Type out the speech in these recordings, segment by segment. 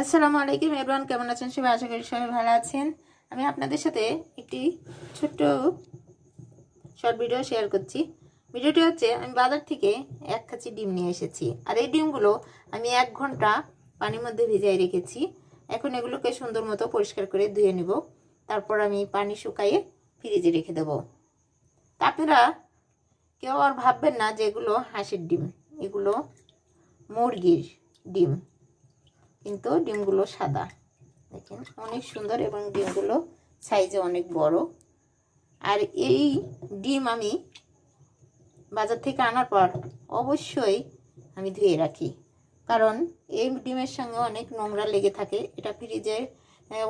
আসসালামু আলাইকুম এভরিওয়ান, কেমন আছেন সবাই? আশা করি সবাই ভালো আছেন। আমি আপনাদের সাথে একটি ছোট্ট শর্ট ভিডিও শেয়ার করছি। ভিডিওটি হচ্ছে, আমি বাজার থেকে 1 কাঁচি ডিম নিয়ে এসেছি, আর এই ডিমগুলো আমি 1 ঘন্টা পানির মধ্যে ভিজিয়ে রেখেছি। এখন এগুলোকে সুন্দর মতো পরিষ্কার করে ধুয়ে নেব, তারপর আমি পানি শুকাইয়ে ফ্রিজে রেখে দেব। আপনারা কেউ আর ভাববেন না যে এগুলো হাঁসের ডিম, এগুলো মুরগির ডিম, কিন্তু ডিমগুলো সাদা। দেখেন অনেক সুন্দর, এবং ডিমগুলো সাইজে অনেক বড়। আর এই ডিম আমি বাজার থেকে আনার পর অবশ্যই আমি ধুয়ে রাখি, কারণ এই ডিমের সঙ্গে অনেক নোংরা লেগে থাকে। এটা ফ্রিজে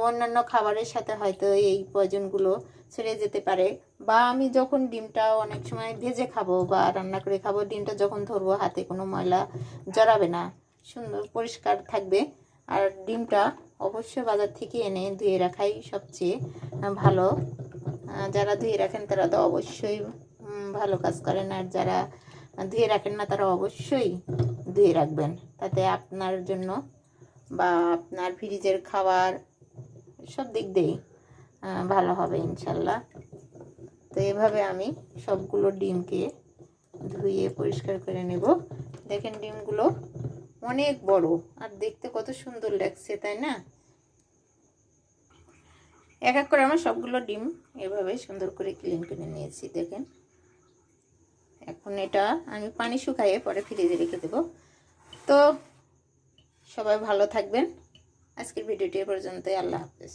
অন্যান্য খাবারের সাথে হয়তো এই পয়জনগুলো ছেড়ে যেতে পারে, বা আমি যখন ডিমটা অনেক সময় ভেজে খাবো বা রান্না করে খাবো, ডিমটা যখন ধরবো হাতে কোনো ময়লা জড়াবে না, সুন্দর পরিষ্কার থাকবে। আর ডিমটা অবশ্যই বাজার থেকে এনে ধুয়ে রাখাই সবচেয়ে ভালো। যারা ধুয়ে রাখেন তারা তো অবশ্যই ভালো কাজ করেন, আর যারা ধুয়ে রাখেন না তারা অবশ্যই ধুয়ে রাখবেন, তাতে আপনার জন্য বা আপনার ফ্রিজের খাবার সব দিক দিয়েই ভালো হবে ইনশাল্লাহ। তো এভাবে আমি সবগুলো ডিমকে ধুয়ে পরিষ্কার করে নেব। দেখেন ডিমগুলো অনেক বড়, আর দেখতে কত সুন্দর লাগছে, তাই না? এক এক করে আমার সবগুলো ডিম এভাবে সুন্দর করে ক্লিন করে নিয়েছি। দেখেন এখন এটা আমি পানি শুকাইয়ে পরে ফ্রিজে রেখে দেব। তো সবাই ভালো থাকবেন। আজকের ভিডিওটি এ পর্যন্তই। আল্লাহ হাফেজ।